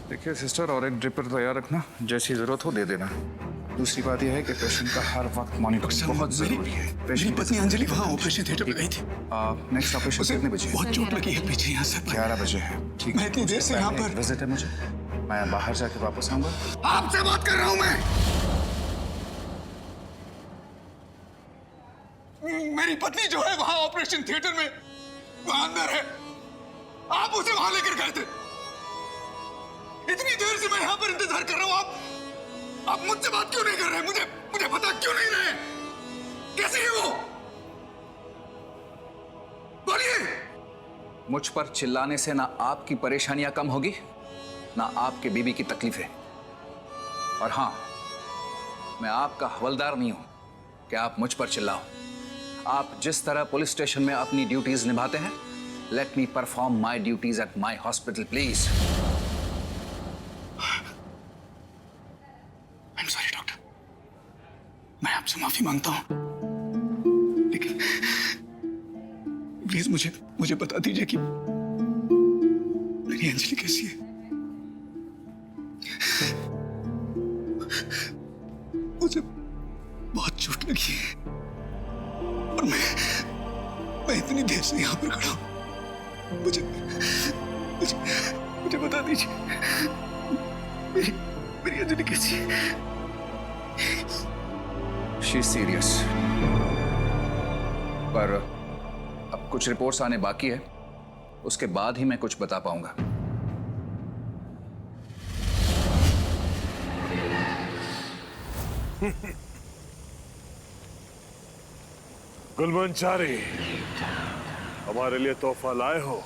देखिए सिस्टर, और एक ड्रिपर तैयार रखना, जैसी जरूरत हो दे देना। दूसरी बात यह है कि पेशेंट का हर वक्त मॉनिटरिंग बहुत जरूरी है। मेरी पत्नी अंजलि वहाँ ऑपरेशन थिएटर में गई थी। नेक्स्ट ऑपरेशन कितने बजे है? बहुत चोट लगी है पीछे यहाँ सर। 11 बजे है। ठीक मैं इतनी देर से यहाँ पर विजिट है मुझे, मैं बाहर जाके वापस आऊंगा। आपसे बात कर रहा हूँ मैं। मेरी पत्नी जो है वहाँ ऑपरेशन थिएटर में, वहाँ अंदर है। आप उसे वहाँ लेकर गए थे। इतनी देर से मैं यहाँ पर इंतजार कर रहा हूँ। आप मुझसे बात क्यों नहीं कर रहे? मुझे पता क्यों नहीं रहे? कैसी है वो? बोलिए। मुझ पर चिल्लाने से ना आपकी परेशानियां कम होगी, ना आपके बीबी की तकलीफें। और हाँ, मैं आपका हवलदार नहीं हूं कि आप मुझ पर चिल्लाओ। आप जिस तरह पुलिस स्टेशन में अपनी ड्यूटीज निभाते हैं, let me perform my duties at my hospital please. I'm sorry, doctor. मैं आपसे माफी मांगता हूं, लेकिन प्लीज मुझे बता दीजिए कि मेरी अंजलि कैसी है। मुझे बहुत चोट लगी है और मैं इतनी देर से यहां पर खड़ा हूं। मुझे बता दीजिए मेरी अंजलि कैसी है। शी सीरियस, पर अब कुछ रिपोर्ट्स आने बाकी है, उसके बाद ही मैं कुछ बता पाऊंगा। गुलमंचारी, हमारे लिए तोहफा लाए हो?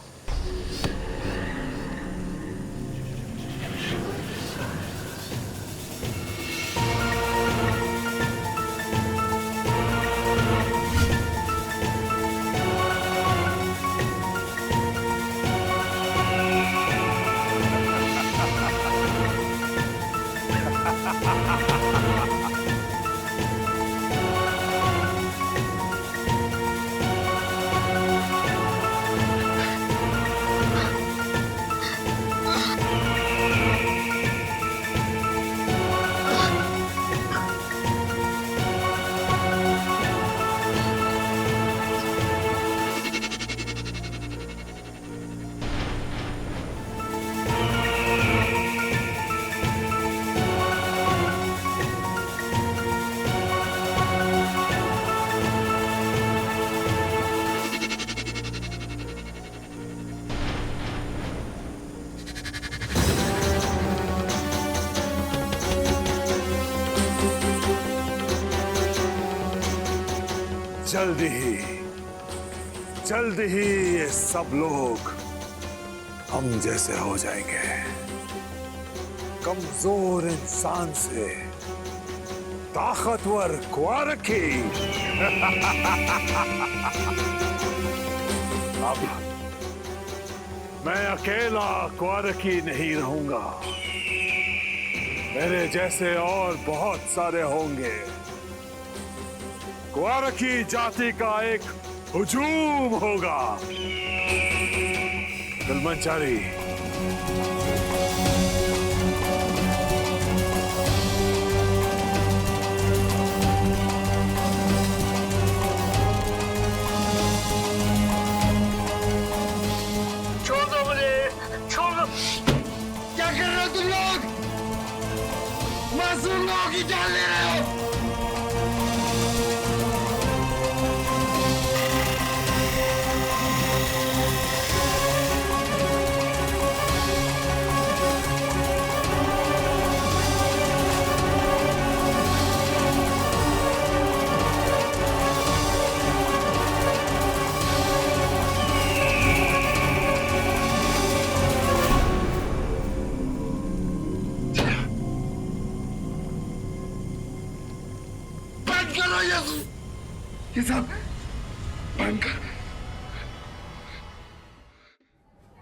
जल्द ही ये सब लोग हम जैसे हो जाएंगे। कमजोर इंसान से ताकतवर क्वारकी। अब मैं अकेला क्वारकी नहीं रहूंगा, मेरे जैसे और बहुत सारे होंगे। क्वारकी जाति का एक हुजूम होगा। गुलमंचारी, छोड़ दो मुझे, छोड़ दो। क्या कर रहे हो तुम लोग? मासूम लोगों की जान ले रहे हो। ये सब बंद कर।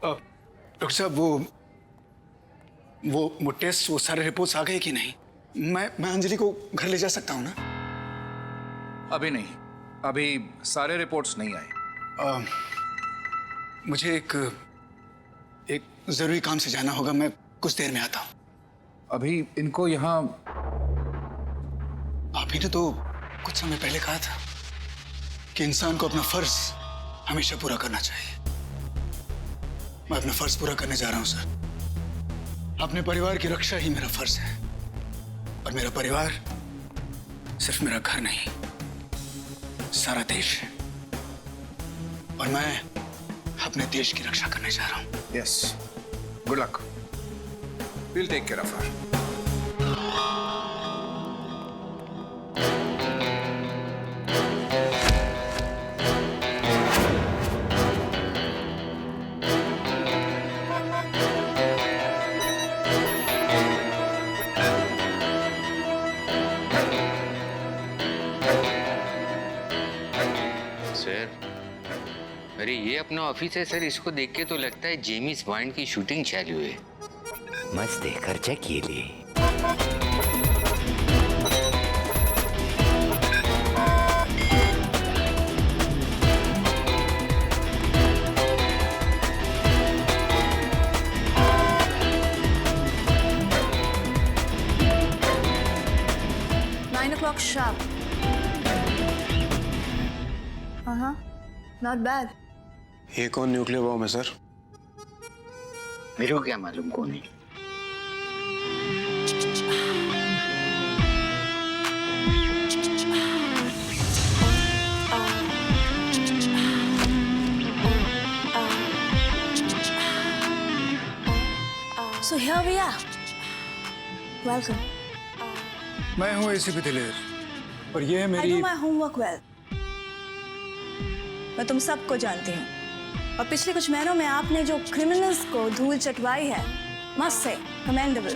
डॉक्टर साहब, वो टेस्ट, वो सारे रिपोर्ट्स आ गए कि नहीं? मैं अंजलि को घर ले जा सकता हूँ ना? अभी नहीं, अभी सारे रिपोर्ट्स नहीं आए। मुझे एक जरूरी काम से जाना होगा। मैं कुछ देर में आता हूं। अभी इनको यहाँ आप ही ने तो कुछ समय पहले कहा था कि इंसान को अपना फर्ज हमेशा पूरा करना चाहिए। मैं अपना फर्ज पूरा करने जा रहा हूं सर। अपने परिवार की रक्षा ही मेरा फर्ज है, और मेरा परिवार सिर्फ मेरा घर नहीं, सारा देश है, और मैं अपने देश की रक्षा करने जा रहा हूं। Yes, good luck, will take care of her. Sir, अरे ये अपना ऑफिस है सर। इसको देख के तो लगता है जेम्स बॉन्ड की शूटिंग चालू है। मस्त है, खर्चा किए लिए। sharp. Not bad. ये कौन न्यूक्लियर बॉम्ब है सर? मेरे को क्या मालूम कौन है। So here we are. Welcome. मैं हूँ एसीपी दिलेर, और ये है I मेरी। do my homework well. मैं तुम सबको जानती हूँ, और पिछले कुछ महीनों में आपने जो क्रिमिनल्स को धूल चटवाई है, मस्ट से कमेंडेबल।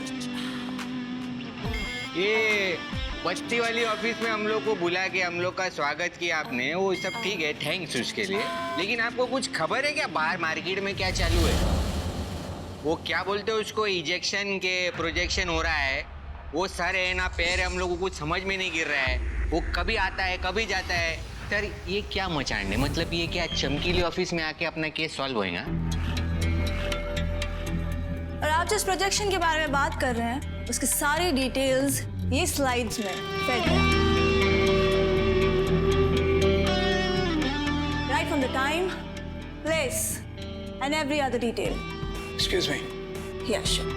ये बस्ती वाली ऑफिस में हम लोग को बुला के हम लोग का स्वागत किया आपने, वो सब ठीक है, थैंक्स उसके लिए। लेकिन आपको कुछ खबर है क्या बाहर मार्केट में क्या चालू है? वो क्या बोलते हैं उसको, इजेक्शन के प्रोजेक्शन हो रहा है, वो सर है ना पैर है, हम लोग को कुछ समझ में नहीं गिर रहा है। वो कभी आता है कभी जाता है। सर ये क्या मचाने, मतलब ये क्या चमकीली ऑफिस में आके अपना केस सॉल्व होएगा? और आप जिस प्रोजेक्शन के बारे में बात कर रहे हैं, उसकी सारी डिटेल्स ये स्लाइड्स में फेड है। Right from the time, place and every other detail. Excuse me. Yeah, sure.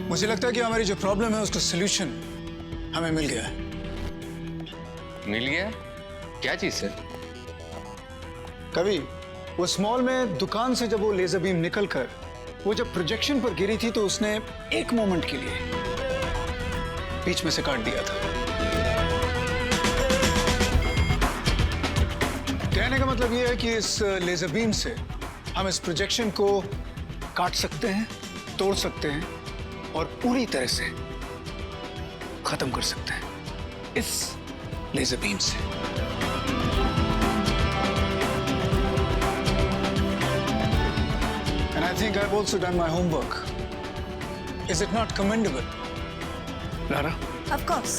मुझे लगता है कि हमारी जो प्रॉब्लम है उसका सलूशन हमें मिल गया है। मिल गया? क्या चीज सर? कभी वो स्मॉल में दुकान से जब वो लेजर बीम निकल कर वो जब प्रोजेक्शन पर गिरी थी, तो उसने एक मोमेंट के लिए बीच में से काट दिया था। कहने का मतलब ये है कि इस लेजर बीम से हम इस प्रोजेक्शन को काट सकते हैं, तोड़ सकते हैं और पूरी तरह से खत्म कर सकते हैं इस लेजर बीम से। And I think I've also done my homework. Is it not commendable, Lara? Of course.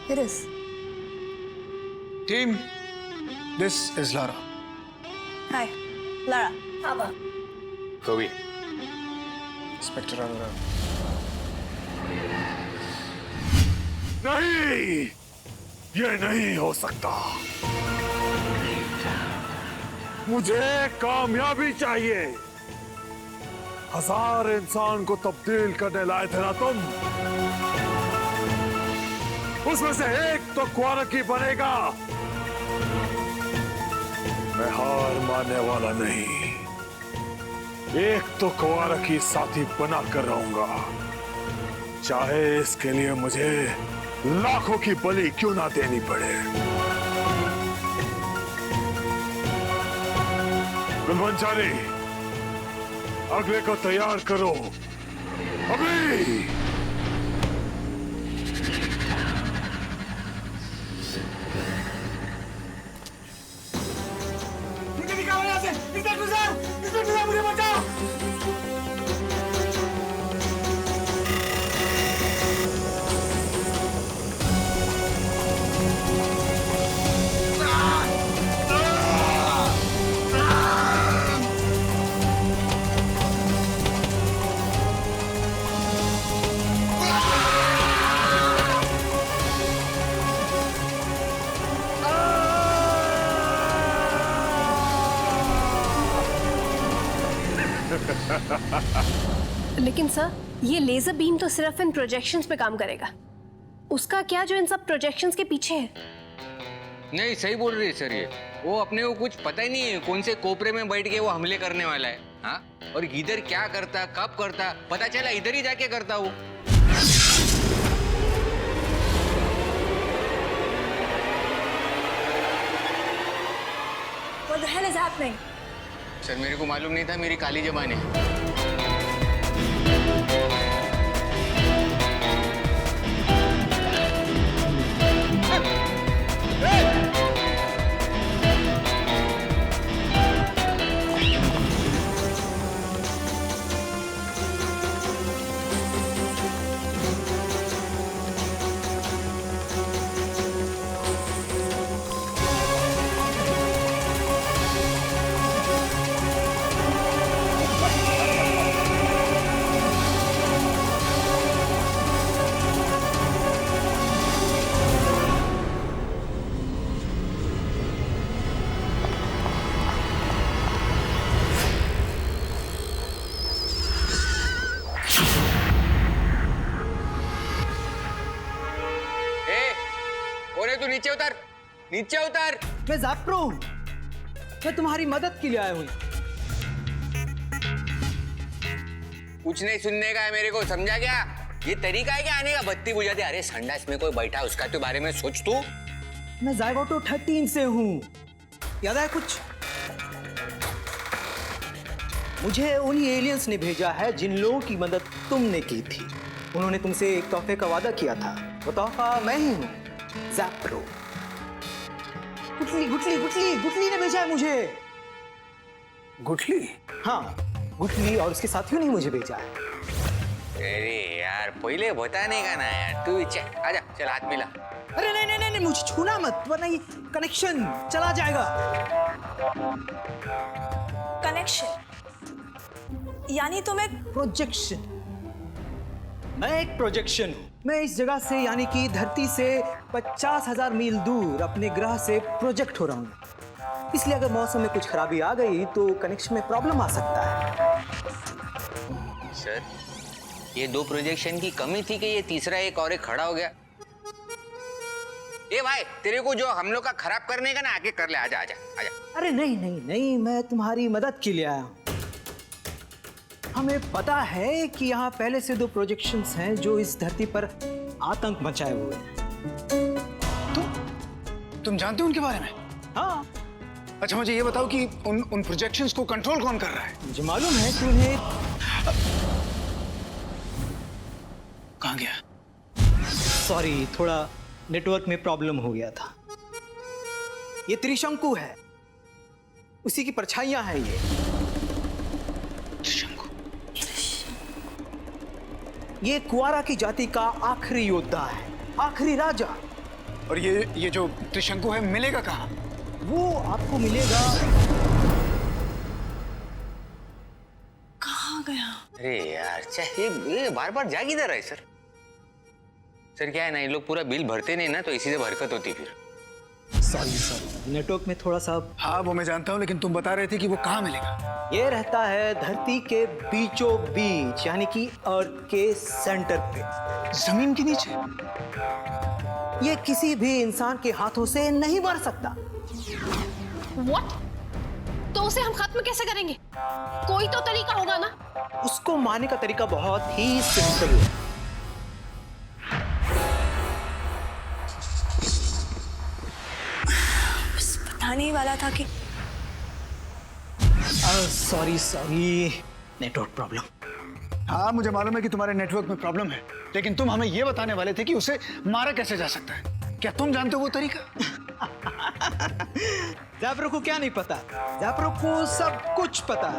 It is. Team, this is Lara. Hi, Lara. Ava. कभी Inspector Lara. नहीं, ये नहीं हो सकता। मुझे कामयाबी चाहिए। 1000 इंसान को तब्दील करने लाए थे ना तुम, उसमें से एक तो क्वारकी बनेगा। मैं हार मानने वाला नहीं, एक तो क्वारकी साथी बना कर रहूंगा, चाहे इसके लिए मुझे लाखों की बलि क्यों ना देनी पड़े। गुलबंचारी, अगले को तैयार करो अभी। निकालो यहाँ से, इंस्पेक्टर साहब मुझे बचाओ। लेकिन सर, ये लेजर बीम तो सिर्फ इन प्रोजेक्शंस पे काम करेगा। उसका क्या जो इन सब प्रोजेक्शंस के पीछे है? नहीं, सही बोल रही है सर ये। वो अपने को कुछ पता ही नहीं है कौन से कोपरे में बैठ के वो हमले करने वाला है। हाँ, और इधर क्या करता, कब करता, पता चला इधर ही जाके करता वो। What the hell is happening? Sir मेरे को मालूम नहीं था, मेरी काली जबान है। तू नीचे उतर, नीचे उतर। मैं ज़ैप्रो हूं, मैं तुम्हारी मदद के लिए आया हूं। कुछ नहीं सुनने का है मेरे को, समझा क्या? ये तरीका है क्या आने का? बत्ती बुझा दे। अरे संडास में कोई बैठा, उसका तो बारे में सोच तू। मैं ज़ायगोटो 13 से हूं, याद है कुछ? मुझे उन्हीं एलियंस ने भेजा है जिन लोगों की मदद तुमने की थी। उन्होंने तुमसे एक तोहफे का वादा किया था, वो तोहफा मैं ही हूं, ज़ैप्रो। गुटली गुटली गुटली गुटली ने भेजा है मुझे। गुटली? हाँ, गुटली और उसके साथियों ने मुझे भेजा है। अरे यार, पहले बताने का ना यार। तू आजा, चल हाथ मिला। अरे नहीं नहीं नहीं, मुझे छूना मत, वरना ये कनेक्शन चला जाएगा। कनेक्शन यानी तुम एक प्रोजेक्शन। मैं एक प्रोजेक्शन हूँ। मैं इस जगह से यानी कि धरती से 50,000 मील दूर अपने ग्रह से प्रोजेक्ट हो रहा हूँ। इसलिए अगर मौसम में कुछ खराबी आ गई तो कनेक्शन में प्रॉब्लम आ सकता है। सर, ये 2 प्रोजेक्शन की कमी थी कि ये तीसरा एक और एक खड़ा हो गया। ए भाई, तेरे को जो हम लोग का खराब करने का ना, आगे कर ले। आजा आजा आजा। अरे नहीं नहीं नहीं, मैं तुम्हारी मदद के लिए आया हूँ। हमें पता है कि यहाँ पहले से 2 प्रोजेक्शंस हैं जो इस धरती पर आतंक मचाए हुए हैं। तुम जानते हो उनके बारे में? हाँ। अच्छा, मुझे ये बताओ कि उन प्रोजेक्शंस को कंट्रोल कौन कर रहा है? मुझे मालूम है कि उन्हें। कहाँ गया? सॉरी, थोड़ा नेटवर्क में प्रॉब्लम हो गया था। ये त्रिशंकु है, उसी की परछाइयां हैं ये। त्रिशंकु? ये कुआरा की जाति का आखिरी योद्धा है, आखिरी राजा। और ये जो त्रिशंकु है मिलेगा कहाँ? वो आपको मिलेगा। कहाँ गया? अरे यार, ये बार बार जा किधर है सर? सर क्या है ना, ये लोग पूरा बिल भरते नहीं ना, तो इसी से हरकत होती फिर। सॉरी, नेटवर्क में थोड़ा सा। हाँ, वो मैं जानता हूँ, लेकिन तुम बता रहे थे कि वो कहाँ मिलेगा? ये रहता है धरती के बीचों बीच, यानी कि अर्थ के सेंटर पे, जमीन के नीचे। ये किसी भी इंसान के हाथों से नहीं मर सकता। What? तो उसे हम खत्म कैसे करेंगे? कोई तो तरीका होगा ना? उसको मारने का तरीका बहुत ही सिंपल है। बस बताने ही वाला था कि सॉरी, नेटवर्क प्रॉब्लम। हाँ, मुझे मालूम है कि तुम्हारे नेटवर्क में प्रॉब्लम है, लेकिन तुम हमें ये बताने वाले थे कि उसे मारा कैसे जा सकता है। क्या तुम जानते हो वो तरीका? ज़ैप्रो को क्या नहीं पता? ज़ैप्रो को सब कुछ पता।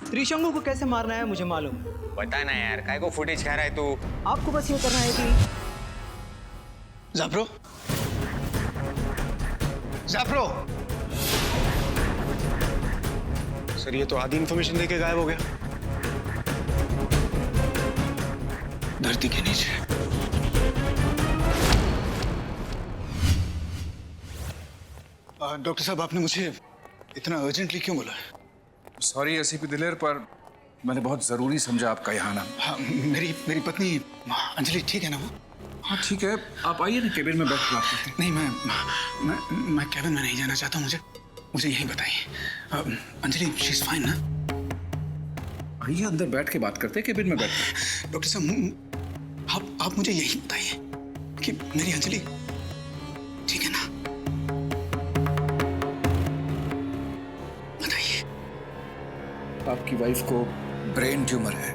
त्रिशंकु को कैसे मारना है मुझे मालूम। बता ना यार, काय को फुटेज खा रहा है तू? आपको बस ये करना है कि ज़ैप्रो, ज़ैप्रो। सर, ये तो आधी इंफॉर्मेशन देके गायब हो गया। धरती के नीचे। डॉक्टर साहब, आपने मुझे इतना अर्जेंटली क्यों बोला है? सॉरी एसीपी दिलेर, पर मैंने बहुत जरूरी समझा आपका यहाँ आना। हाँ, मेरी पत्नी अंजलि ठीक है ना वो? हाँ ठीक है, आप आइए ना, केबिन में बैठ के बात करते हैं। नहीं, मैं केबिन में नहीं जाना चाहता हूँ। मुझे यहीं बताइए। अंजलि शी इज फाइन ना? आइए अंदर बैठ के बात करते हैं, केबिन में बैठ के। डॉक्टर साहब, आप मुझे यही बताइए कि मेरी अंजलि ठीक है ना? बताइए। आपकी वाइफ को ब्रेन ट्यूमर है।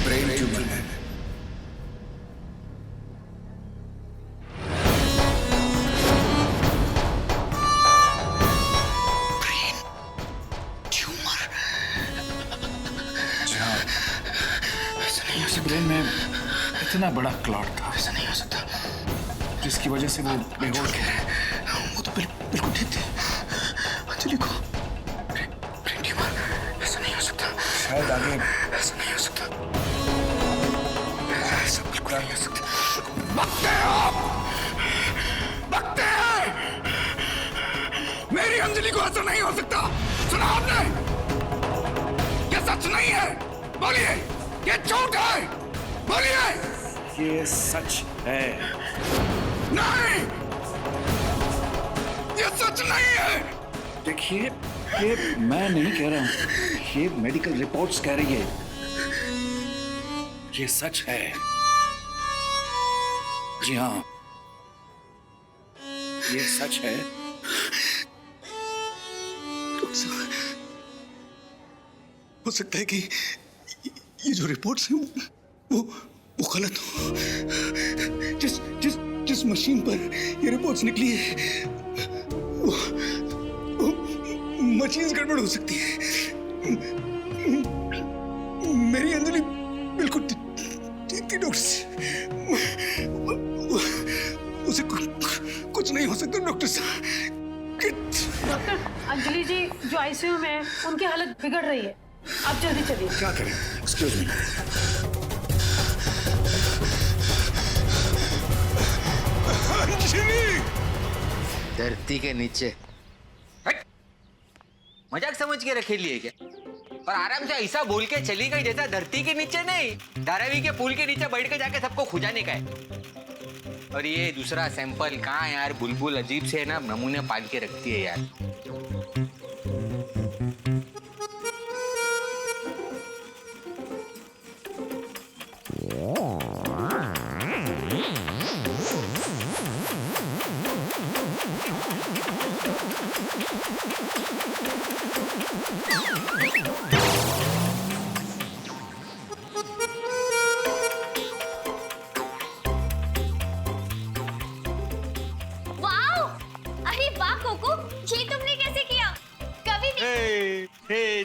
ब्रेन ट्यूमर है। Brain tumour? जी हाँ, ऐसा नहीं हो सकता। ब्रेन में इतना बड़ा क्लॉट था ऐसा नहीं हो सकता। जिसकी वजह से वो बेहोश थे। वो तो बिल्कुल ठीक थे। अंजलि को ब्रेन ट्यूमर? ऐसा नहीं हो सकता। शायद आगे ऐसा नहीं हो सकता। ऐसा बिल्कुल नहीं हो सकता। बकते हैं आप! बकते हैं! मेरी अंजलि को ऐसा नहीं हो सकता। सुना आपने? ये सच नहीं है। बोलिए, ये झूठ है। बोलिए। ये सच है। नहीं, ये सच नहीं है। देखिए, ये मैं नहीं कह रहा हूं, ये मेडिकल रिपोर्ट्स कह रही है। ये सच है। जी हाँ, ये सच है। हो सकता है कि ये जो रिपोर्ट्स हैं वो गलत हो। जिस मशीन पर ये रिपोर्ट्स निकली है वो मशीन गड़बड़ हो सकती है। मेरी अंजलि बिल्कुल ठीक थी डॉक्टर साहब। उसे कुछ नहीं हो सकता डॉक्टर साहब। डॉक्टर, अंजलि जी जो आईसीयू में है उनकी हालत बिगड़ रही है, आप जल्दी चलिए। क्या करें? Excuse me. धरती के नीचे। हट! मजाक समझ के रखे लिए क्या? और आराम से ऐसा बोल के चली गई जैसा धरती के नीचे नहीं, धारावी के पुल के नीचे बैठ के जाके सबको खुजाने का है। और ये दूसरा सैंपल कहाँ यार? बुलबुल अजीब से है ना, नमूने पाल के रखती है यार।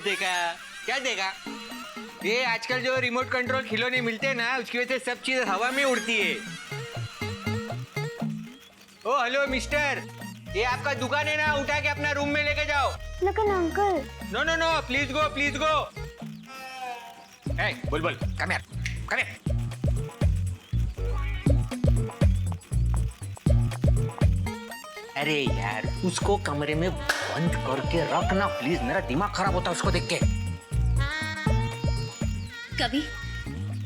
देखा क्या देखा? ये आजकल जो रिमोट कंट्रोल खिलौने मिलते हैं ना, उसकी वजह से सब चीज हवा में उड़ती है। ओ हेलो मिस्टर, ये आपका दुकान है ना, उठा के अपना रूम में लेके जाओ। लेकिन uncle. No no no, please go please go. Bulbul come here, come here. अरे यार, उसको कमरे में बंद करके रखना प्लीज, मेरा दिमाग खराब होता है उसको देख के। कभी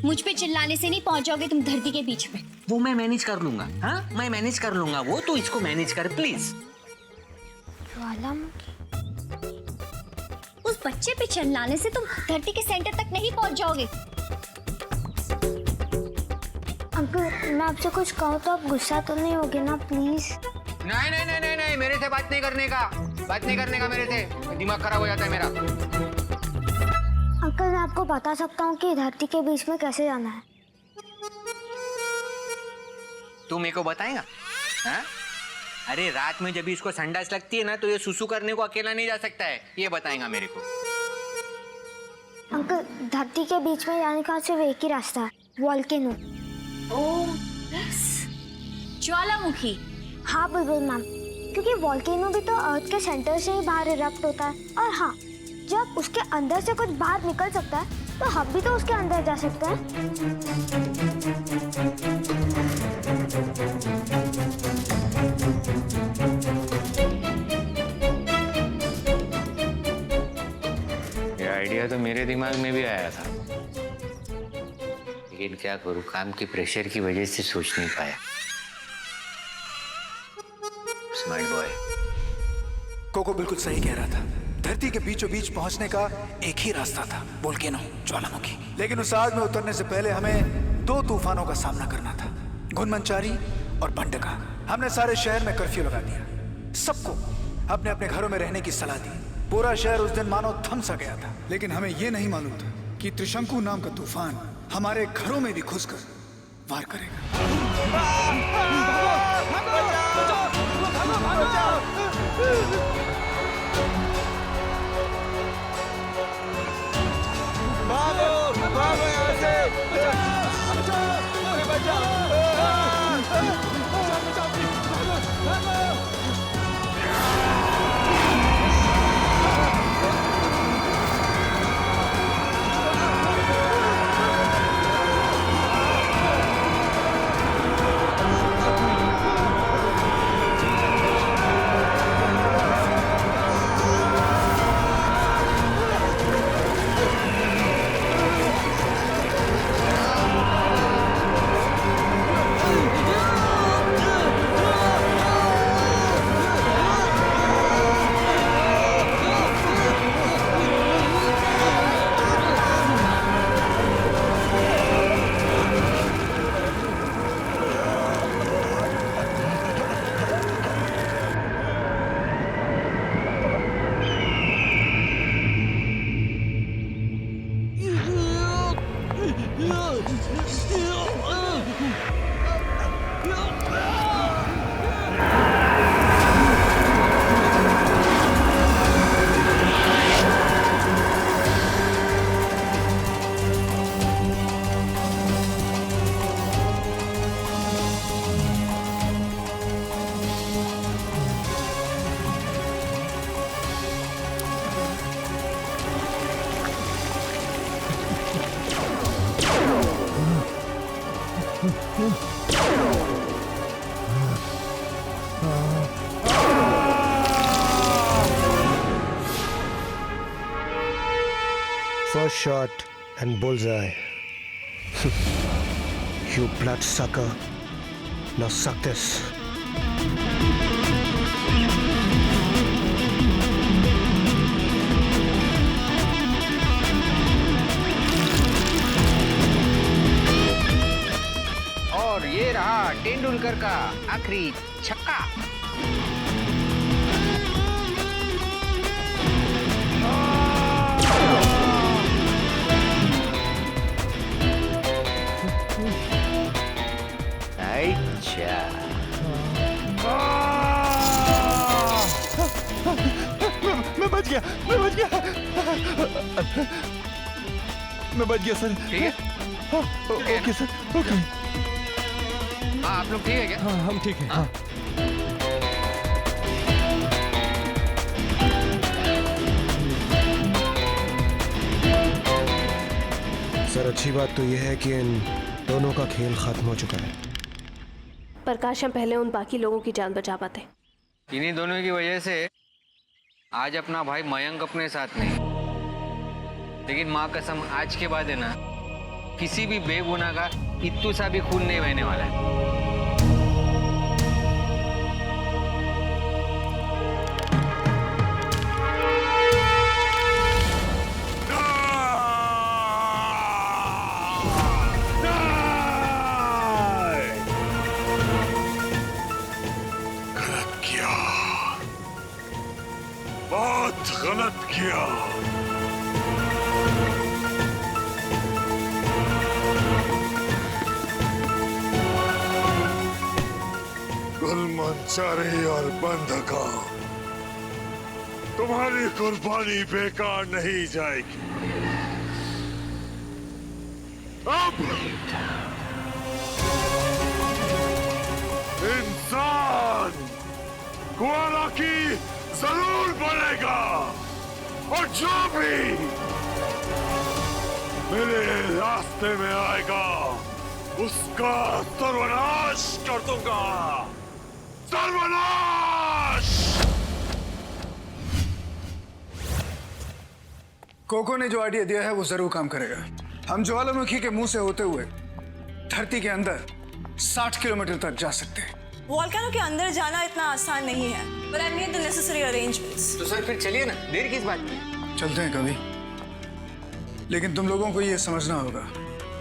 मुझ पे चिल्लाने से नहीं पहुंचोगे तुम धरती के बीच में। वो मैं मैनेज कर लूंगा। हाँ, मैं मैनेज कर लूंगा वो, तो इसको मैनेज कर प्लीज। उस बच्चे पे चिल्लाने से तुम धरती के सेंटर तक नहीं पहुंच जाओगे। अंकल, मैं आपसे कुछ कहूँ तो आप गुस्सा तो नहीं होगे ना प्लीज? नहीं नहीं नहीं नहीं नहीं, मेरे से बात नहीं करने का मेरे से, दिमाग खराब हो जाता है मेरा। अंकल, मैं आपको बता सकता हूँ कि धरती के बीच में कैसे जाना है। तू मेरे को बताएगा? हाँ? अरे रात में जब इसको संडास लगती है ना, तो ये सुसु करने को अकेला नहीं जा सकता है, ये बताएगा मेरे को। अंकल, धरती के बीच में जाने का सिर्फ एक ही रास्ता है, वोल्केनो। ओह यस, ज्वालामुखी। हाँ बुलबुल मैम, क्योंकि वोल्केनो भी तो अर्थ के सेंटर से ही बाहर इरप्ट होता है। और हाँ, जब उसके अंदर से कुछ बाहर निकल सकता है तो हम भी तो उसके अंदर जा सकते हैं। तो मेरे दिमाग में भी आया था, लेकिन क्या करूं, काम के प्रेशर की वजह से सोच नहीं पाया। Smart boy. कोको बिल्कुल सही कह रहा था। धरती के बीचों बीच पहुंचने का एक ही रास्ता था, वोल्केनो, ज्वालामुखी। लेकिन उस आग में उतरने से पहले हमें 2 तूफानों का सामना करना था, घुनमंचारी और बंडका। हमने सारे शहर में कर्फ्यू लगा दिया, सबको अपने अपने घरों में रहने की सलाह दी। पूरा शहर उस दिन मानो थम सा गया था। लेकिन हमें यह नहीं मालूम था कि त्रिशंकु नाम का तूफान हमारे घरों में भी घुसकर वार करेगा। First shot and bullseye. You bloodsucker. Now suck this. और ये रहा तेंदुलकर का आखिरी छक्का। मैं बच गया सर। ठीक है, ओके सर, ओके। हाँ, आप लोग ठीक है क्या? हाँ, हम ठीक हैं। हाँ। सर, अच्छी बात तो यह है कि इन दोनों का खेल खत्म हो चुका है। पर काश हम पहले उन बाकी लोगों की जान बचा पाते। इन्हीं दोनों की वजह से आज अपना भाई मयंक अपने साथ नहीं, लेकिन माँ कसम आज के बाद है ना, किसी भी बेगुनाह का इत्तू सा भी खून नहीं बहने वाला है। गलत किया। गुलमंचारी और बंधका, तुम्हारी कुर्बानी बेकार नहीं जाएगी। अब इंसान ग्वाला की जरूर बनेगा, और जो भी मेरे रास्ते में आएगा उसका सर्वनाश कर दूंगा। सर्वनाश! कोको ने जो आइडिया दिया है वो जरूर काम करेगा। हम ज्वालामुखी के मुंह से होते हुए धरती के अंदर 60 किलोमीटर तक जा सकते हैं। वोल्केनो के अंदर जाना इतना आसान नहीं है, but I made the necessary arrangements. तो सर फिर चलिए ना, देर किस बात की? चलते हैं कभी, लेकिन तुम लोगों को ये समझना होगा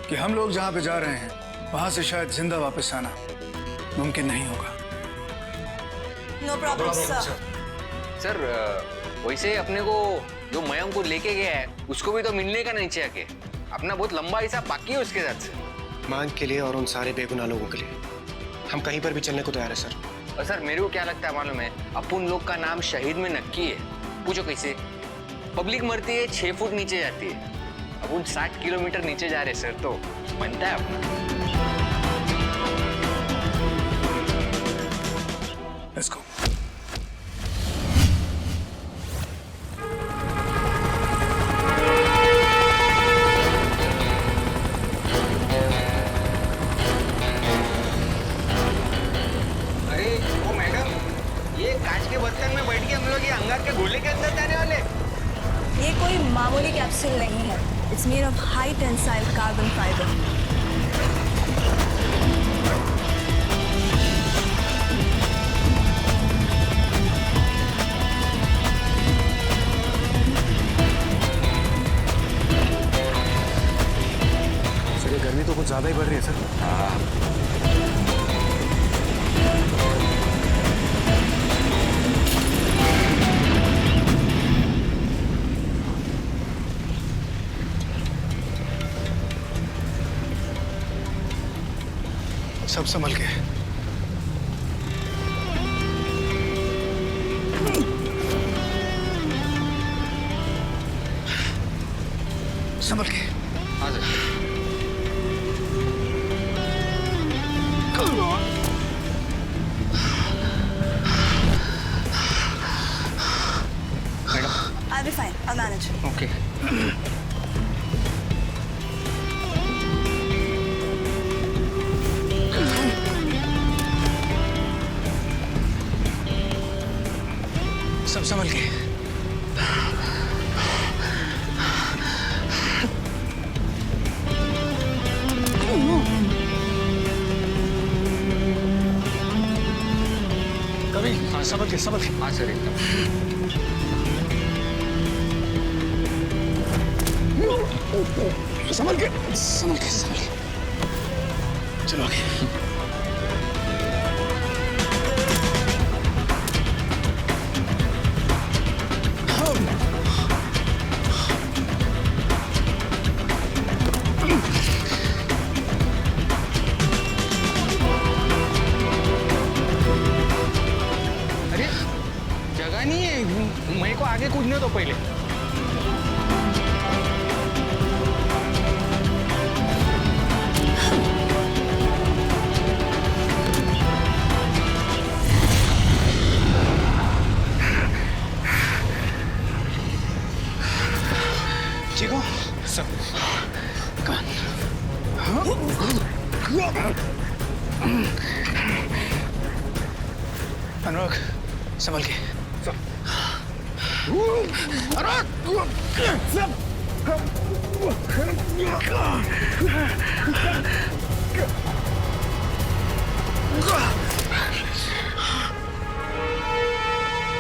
कि हम लोग जहाँ पे जा रहे हैं वहां से शायद जिंदा वापस आना मुमकिन नहीं होगा। No problem, sir. सर वैसे अपने को जो मयंक को लेके गया है उसको भी तो मिलने का नहीं चाहिए कि अपना बहुत लंबा हिसाब बाकी है उसके साथ से। मांग के लिए और उन सारे बेगुनाह लोगों के लिए हम कहीं पर भी चलने को तैयार है सर। और सर मेरे को क्या लगता है मालूम है, अपन लोग का नाम शहीद में नक्की है। पूछो कैसे? पब्लिक मरती है 6 फुट नीचे जाती है, अब उन 60 किलोमीटर नीचे जा रहे सर, तो बनता है अपना। Let's go. अरे ओ मैडम, ये कांच के बर्तन में बैठ के हम लोग ये अंगार के गोले के अंदर जाने वाले? ये कोई मामूली कैप्सूल नहीं है। It's made of high tensile carbon fiber. Sir ये गर्मी तो कुछ ज्यादा ही बढ़ रही है सर। सब संभल के। संभल के। हाँ sir. I'll be fine. I'll manage. Okay. सब संभल के। कभी हाँ संभल के संभल के। हाँ सर एकदम। संभल के संभल के संभल के। चलो आगे। अरे जगह नहीं है, मेरे को आगे कूदने दो पहले। ठीक हो सब? अनुराग संभल के।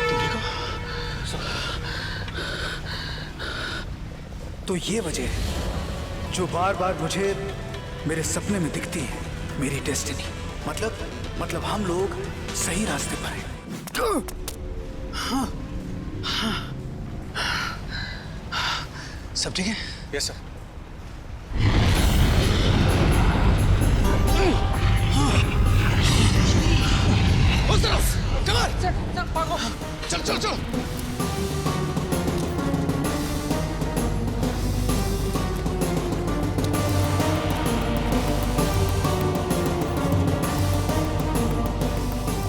तुम ठीक हो? तो ये वजह है जो बार बार मुझे मेरे सपने में दिखती है, मेरी डेस्टिनी। मतलब हम लोग सही रास्ते पर हैं। हाँ, हाँ, सब ठीक है? Yes sir. उस तरफ कमर। चल चल चल।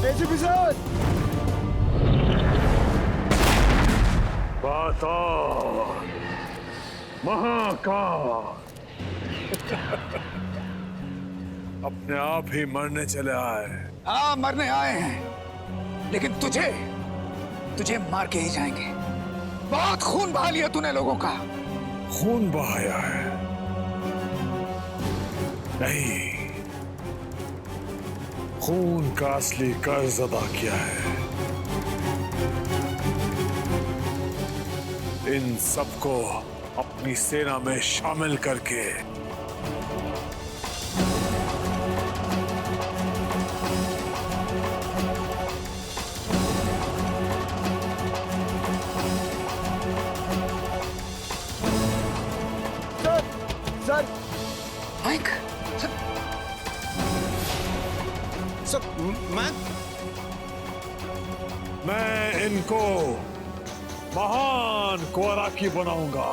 एसीपी सर, बताओ महाकाल अपने आप ही मरने चले आए। हाँ मरने आए हैं, लेकिन तुझे मार के ही जाएंगे। बहुत खून बहा लिया तूने लोगों का, खून बहाया है, नहीं, खून का असली कर्ज अदा किया है। इन सबको अपनी सेना में शामिल करके माइक, मैं इनको महान कोराकी बनाऊंगा,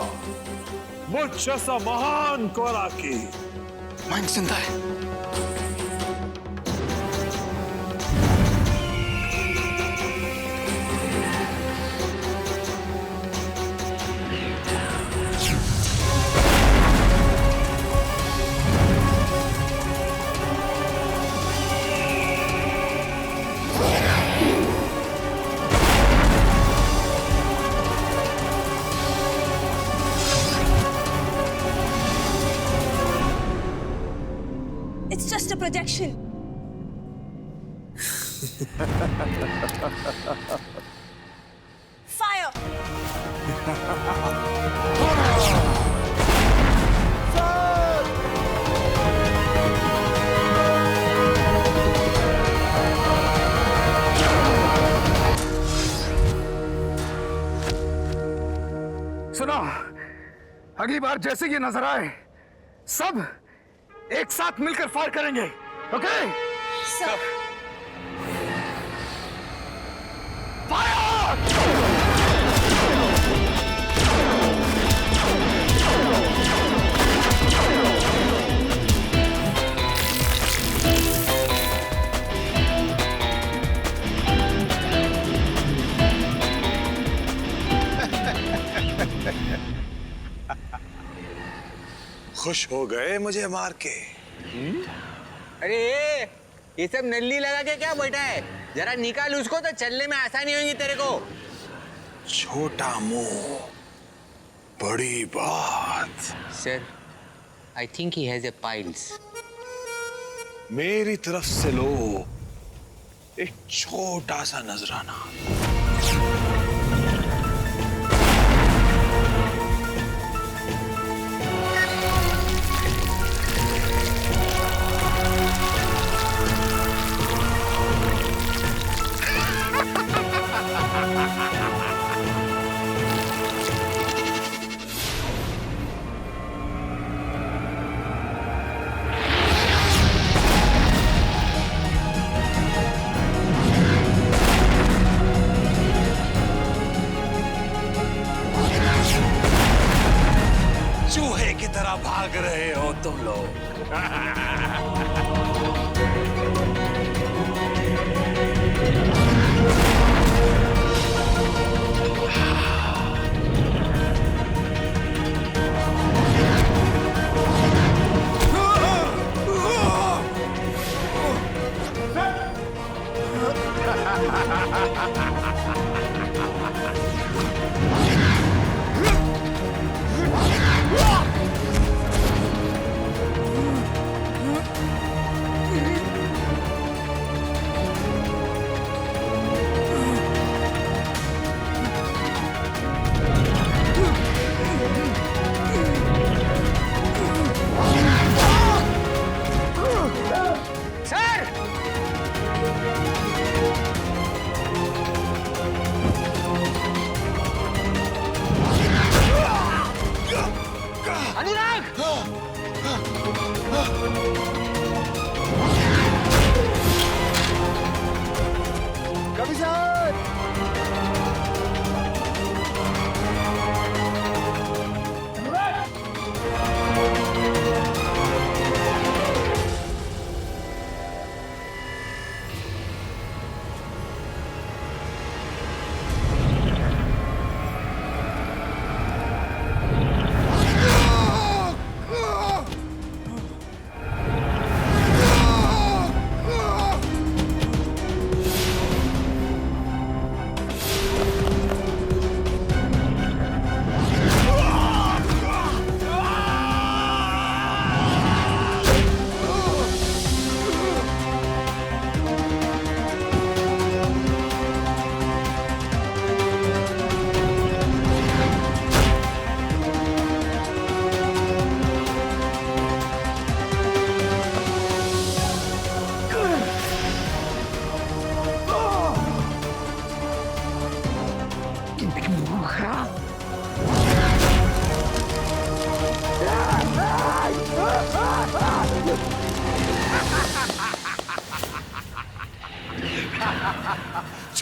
मुझ जैसा महान कोराकी। माइक जिंदा है। It's just a projection. Fire! सुनो, अगली बार जैसे ये नजर आए, सब एक साथ मिलकर फायर करेंगे, ओके? Sir. खुश हो गए मुझे मार के? अरे ये सब नल्ली लगा के क्या बैठा है? जरा निकाल उसको तो चलने में आसानी होगी तेरे को। छोटा मुंह, बड़ी बात। Sir, I think he has a piles. मेरी तरफ से लो एक छोटा सा नजराना। चूहे की तरह भाग रहे हो तुम लोग।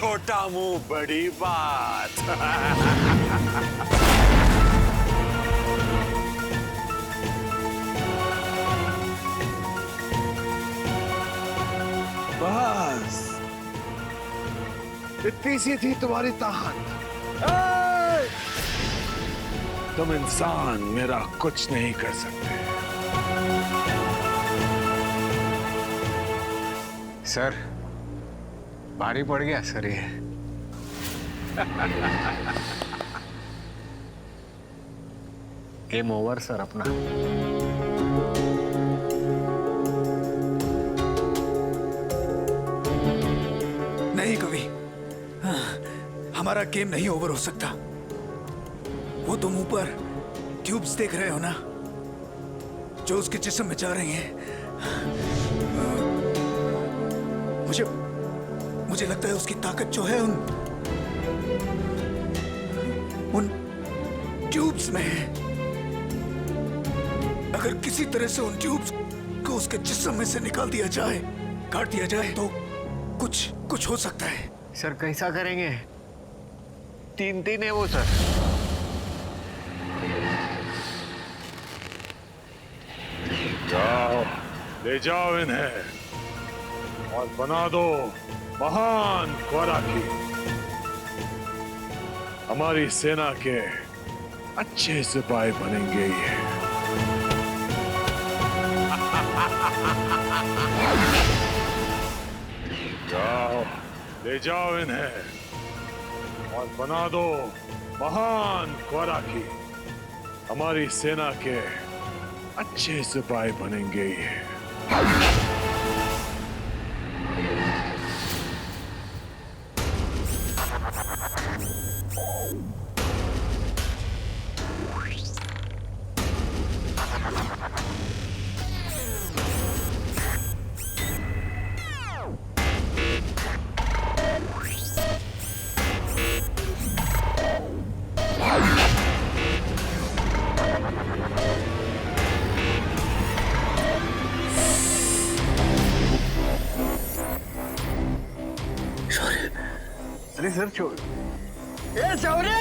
छोटा मुंह बड़ी बात। बस इतनी सी थी तुम्हारी ताकत। तुम इंसान मेरा कुछ नहीं कर सकते। सर भारी पड़ गया सर ये। गेम ओवर सर अपना। नहीं कवि, हमारा गेम नहीं ओवर हो सकता। वो तुम ऊपर ट्यूब्स देख रहे हो ना, जो उसके जिस्म में जा रही हैं। मुझे लगता है उसकी ताकत जो है उन ट्यूब्स में है। अगर किसी तरह से उन ट्यूब्स को उसके जिस्म में से निकाल दिया जाए, काट दिया जाए, तो कुछ हो सकता है। सर कैसा करेंगे? 3-3 है वो सर। जाओ, ले जाओ इन्हें और बना दो महान क्वाराकी। हमारी सेना के अच्छे सिपाही बनेंगे ये। जाओ, ले जाओ इन्हें और बना दो महान क्वाराकी। हमारी सेना के अच्छे सिपाही बनेंगे ये। अरे सर छोड़। ए शौर्य!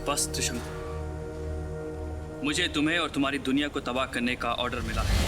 बस त्रिशंकु, मुझे तुम्हें और तुम्हारी दुनिया को तबाह करने का ऑर्डर मिला है।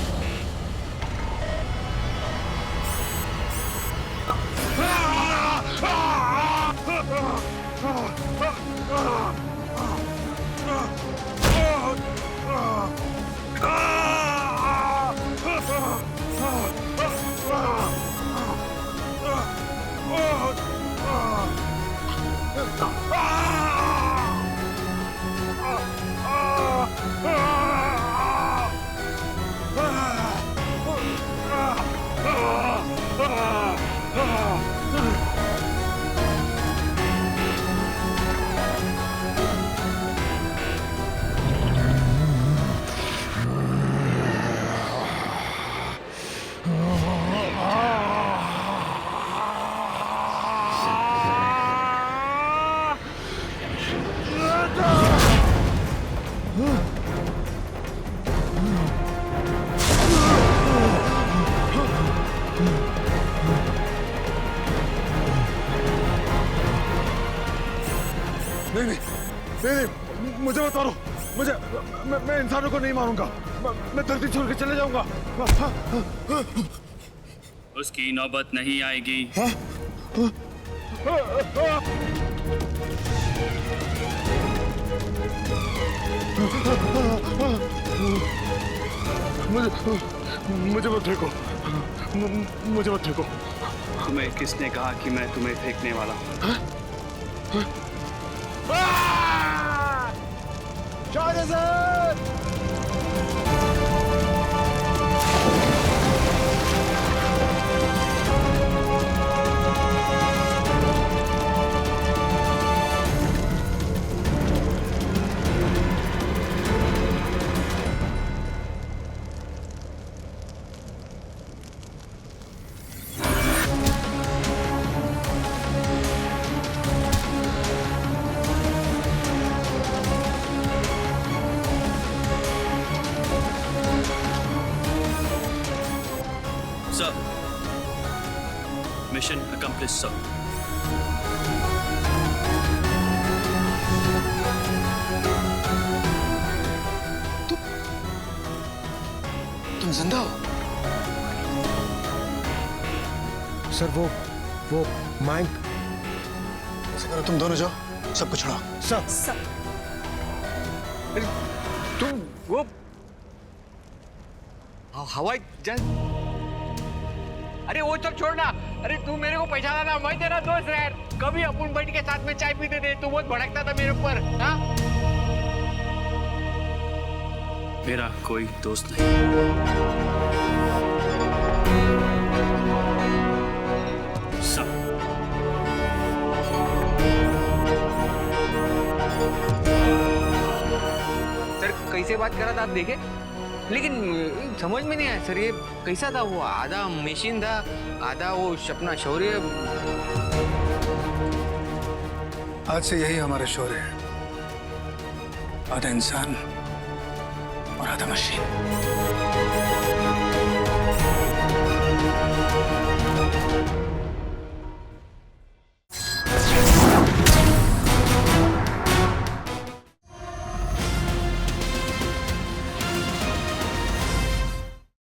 मुझे मत मारो, मुझे मैं इंसानों को नहीं मारूंगा, मैं धरती छोड़ के चले जाऊंगा। उसकी नौबत नहीं आएगी। मुझे मत फेंको, मुझे मत फेंको। तुम्हें किसने कहा कि मैं तुम्हें फेंकने वाला हूँ? Sir, mission accomplished, sir. तुम जिंदा हो? सर वो माइंड। ऐसा करो, तुम दोनों जाओ, सबको छुड़ाओ। सर तुम वो हवाई जहाज। अरे वो सब छोड़ना। अरे तू मेरे को पहचाना ना, मैं तेरा दोस्त है। कभी अपन बैठ के साथ में चाय पीते थे, तू बहुत भड़कता था मेरे ऊपर। हाँ? मेरा कोई दोस्त नहीं। सर, कैसे बात करा था आप देखे, लेकिन समझ में नहीं आया सर ये कैसा था। वो आधा मशीन था, आधा वो अपना शौर्य। आज से यही हमारा शौर्य है, आधा इंसान और आधा मशीन।